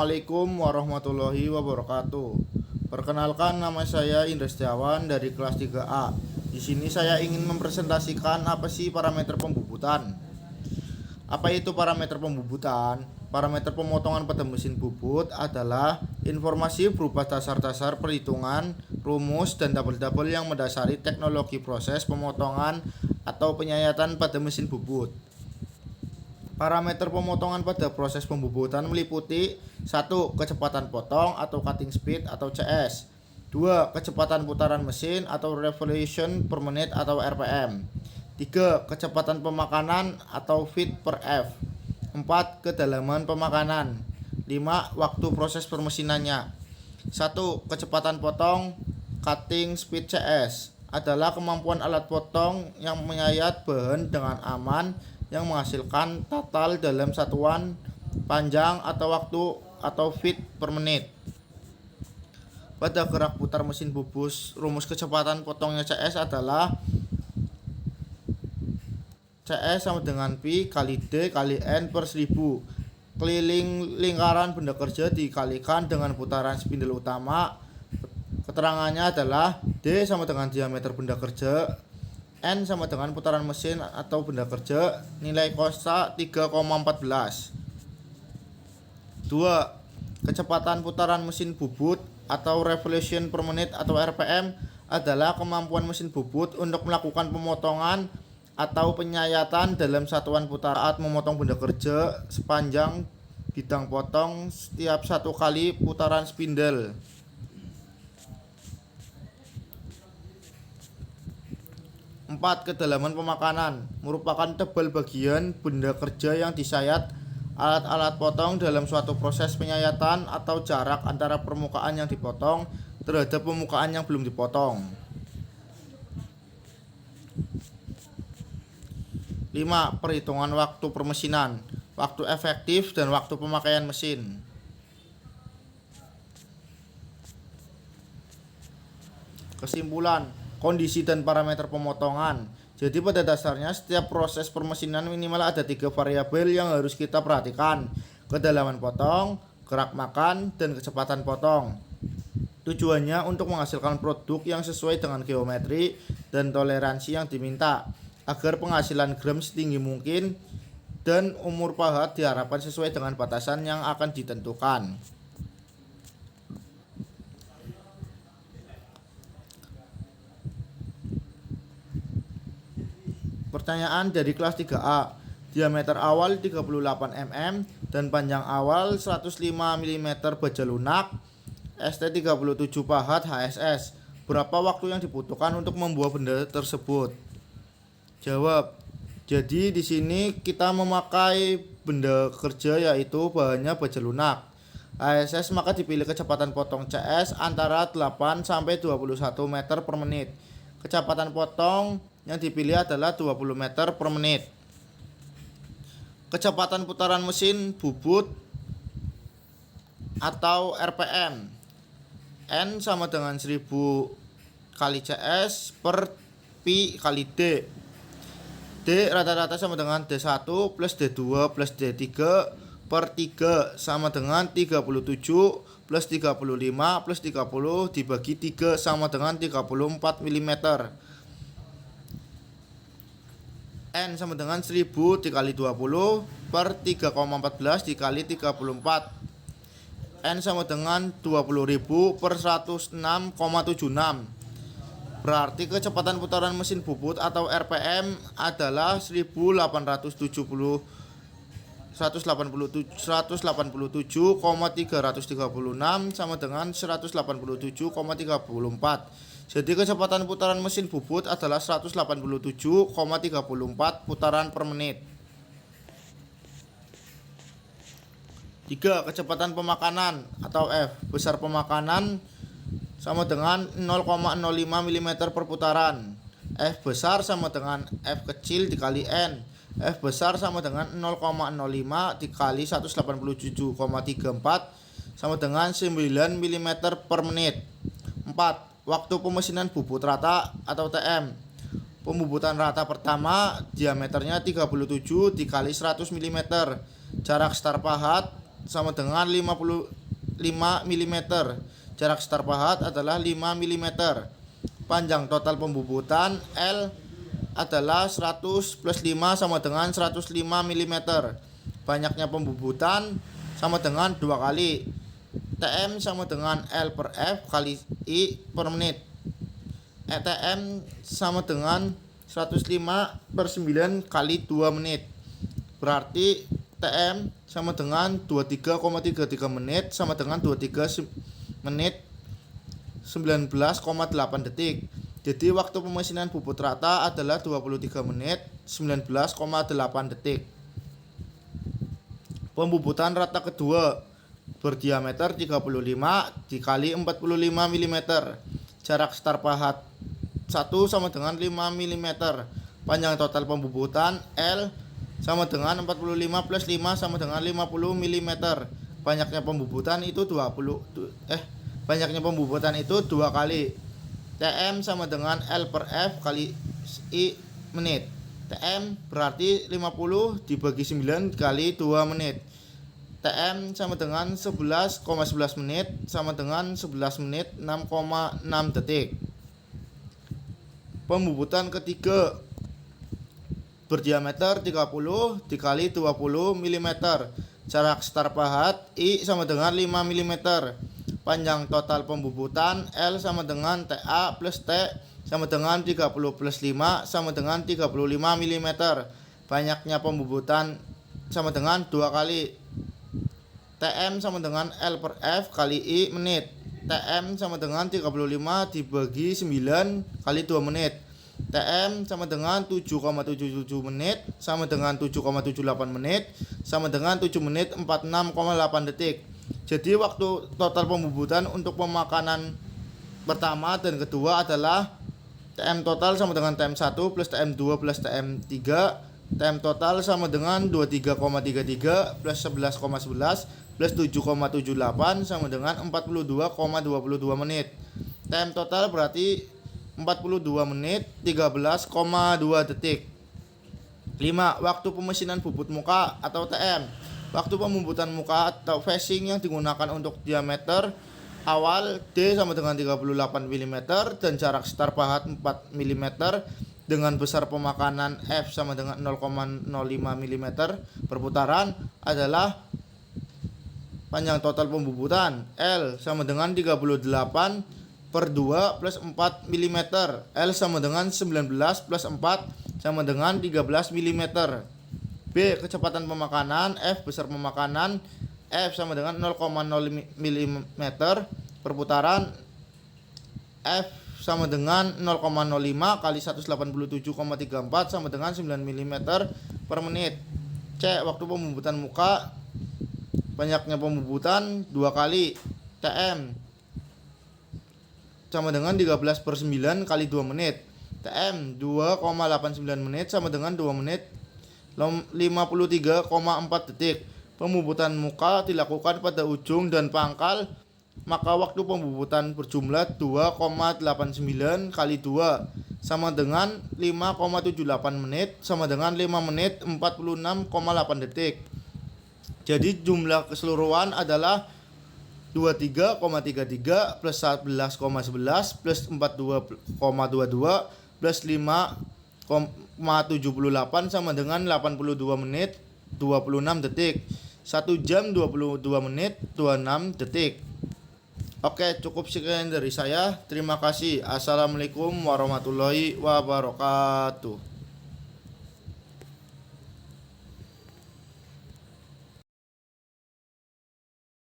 Assalamualaikum warahmatullahi wabarakatuh. Perkenalkan, nama saya Indra Setiawan dari kelas 3A. Di sini saya ingin mempresentasikan apa sih parameter pembubutan. Apa itu parameter pembubutan? Parameter pemotongan pada mesin bubut adalah informasi berupa dasar-dasar perhitungan, rumus, dan tabel-tabel yang mendasari teknologi proses pemotongan atau penyayatan pada mesin bubut. Parameter pemotongan pada proses pembubutan meliputi 1. Kecepatan potong atau cutting speed atau CS. 2. Kecepatan putaran mesin atau revolution per menit atau RPM. 3. Kecepatan pemakanan atau feed per F. 4. Kedalaman pemakanan. 5. Waktu proses permesinannya. 1. Kecepatan potong cutting speed CS adalah kemampuan alat potong yang menyayat bahan dengan aman yang menghasilkan total dalam satuan panjang atau waktu atau feet per menit. Pada gerak putar mesin bubus, rumus kecepatan potongnya CS adalah CS sama dengan Pi kali D kali N per 1000. Keliling lingkaran benda kerja dikalikan dengan putaran spindle utama. Keterangannya adalah D sama dengan diameter benda kerja, N sama dengan putaran mesin atau benda kerja, nilai kosa 3,14. 2. Kecepatan putaran mesin bubut atau revolution per menit atau RPM adalah kemampuan mesin bubut untuk melakukan pemotongan atau penyayatan dalam satuan putaran saat memotong benda kerja sepanjang bidang potong setiap satu kali putaran spindle. 4. Kedalaman pemakanan merupakan tebal bagian benda kerja yang disayat alat-alat potong dalam suatu proses penyayatan atau jarak antara permukaan yang dipotong terhadap permukaan yang belum dipotong. 5. Perhitungan waktu permesinan, waktu efektif dan waktu pemakaian mesin. Kesimpulan, kondisi dan parameter pemotongan. Jadi pada dasarnya setiap proses permesinan minimal ada 3 variabel yang harus kita perhatikan: kedalaman potong, gerak makan, dan kecepatan potong. Tujuannya untuk menghasilkan produk yang sesuai dengan geometri dan toleransi yang diminta, agar penghasilan gram setinggi mungkin dan umur pahat diharapkan sesuai dengan batasan yang akan ditentukan. Pertanyaan dari kelas 3A. Diameter awal 38 mm dan panjang awal 105 mm baja lunak ST37 pahat HSS. Berapa waktu yang dibutuhkan untuk membuat benda tersebut? Jawab. Jadi di sini kita memakai benda kerja yaitu bahannya baja lunak. HSS maka dipilih kecepatan potong CS antara 8 sampai 21 meter per menit. Kecepatan potong yang dipilih adalah 20 meter per menit. Kecepatan putaran mesin bubut atau RPM. N sama dengan 1000 kali CS per Pi kali D. D rata-rata sama dengan D1 plus D2 plus D3 per 3 sama dengan 37 plus 35 plus 30 dibagi 3 sama dengan 34 mm. N sama dengan 1000 dikali 20 per 3,14 dikali 34. N sama dengan 20.000 per 106,76. Berarti kecepatan putaran mesin bubut atau RPM adalah 187,336 sama dengan 187,34. Jadi kecepatan putaran mesin bubut adalah 187,34 putaran per menit. 3. Kecepatan pemakanan atau F. Besar pemakanan sama dengan 0,05 mm per putaran. F besar sama dengan F kecil dikali N. F besar sama dengan 0,05 dikali 187,34 sama dengan 9 mm per menit. 4. Waktu pemesinan bubut rata atau TM. Pembubutan rata pertama diameternya 37 dikali 100 mm. Jarak start pahat sama dengan 55 mm. Jarak start pahat adalah 5 mm. Panjang total pembubutan L adalah 100 plus 5 sama dengan 105 mm. Banyaknya pembubutan sama dengan 2 kali. TM sama dengan L per F kali I per menit. TM sama dengan 105 per 9 kali 2 menit. Berarti TM sama dengan 23,33 menit sama dengan 23 menit 19,8 detik. Jadi waktu pemesinan bubut rata adalah 23 menit 19,8 detik. Pembubutan rata kedua berdiameter 35 dikali 45 mm. Jarak start pahat 1 sama dengan 5 mm. Panjang total pembubutan L sama dengan 45 plus 5 sama dengan 50 mm. Banyaknya pembubutan itu 2 kali. TM sama dengan L per F kali I menit. TM berarti 50 dibagi 9 kali 2 menit. TM sama dengan 11,11 menit sama dengan 11 menit 6,6 detik. Pembubutan ketiga berdiameter 30 dikali 20 mm. Jarak start pahat I sama dengan 5 mm. Panjang total pembubutan L sama dengan TA plus T sama dengan 30 plus 5 sama dengan 35 mm. Banyaknya pembubutan sama dengan 2 kali. TM sama dengan L per F kali I menit. TM sama dengan 35 dibagi 9 kali 2 menit. TM sama dengan 7,77 menit sama dengan 7,78 menit sama dengan 7 menit 46,8 detik. Jadi waktu total pembubutan untuk pemakanan pertama dan kedua adalah TM total sama dengan TM1 plus TM2 plus TM3. TM total sama dengan 23,33 plus 11,11 plus 7,78 sama dengan 42,22 menit. TM total berarti 42 menit 13,2 detik. 5. Waktu pemesinan bubut muka atau TM. Waktu pembubutan muka atau facing yang digunakan untuk diameter awal D sama dengan 38 mm dan jarak start pahat 4 mm dengan besar pemakanan F sama dengan 0,05 mm per putaran adalah panjang total pembubutan L sama dengan 38 per 2 plus 4 mm. L sama dengan 19 plus 4 sama dengan 13 mm. B. Kecepatan pemakanan F besar pemakanan F sama dengan 0,0 mm per putaran. F sama dengan 0,05 kali 187,34 sama dengan 9 mm per menit. C. Waktu pembubutan muka. Banyaknya pembubutan 2 kali. TM sama dengan 13 per 9 kali 2 menit. TM 2,89 menit sama dengan 2 menit 53,4 detik. Pembubutan muka dilakukan pada ujung dan pangkal, maka waktu pembubutan berjumlah 2,89 kali 2 sama dengan 5,78 menit sama dengan 5 menit 46,8 detik. Jadi jumlah keseluruhan adalah 23,33 plus 11,11 plus 42,22 plus 5,78 sama dengan 82 menit 26 detik. 1 jam 22 menit 26 detik. Oke, cukup sekian dari saya. Terima kasih. Assalamualaikum warahmatullahi wabarakatuh.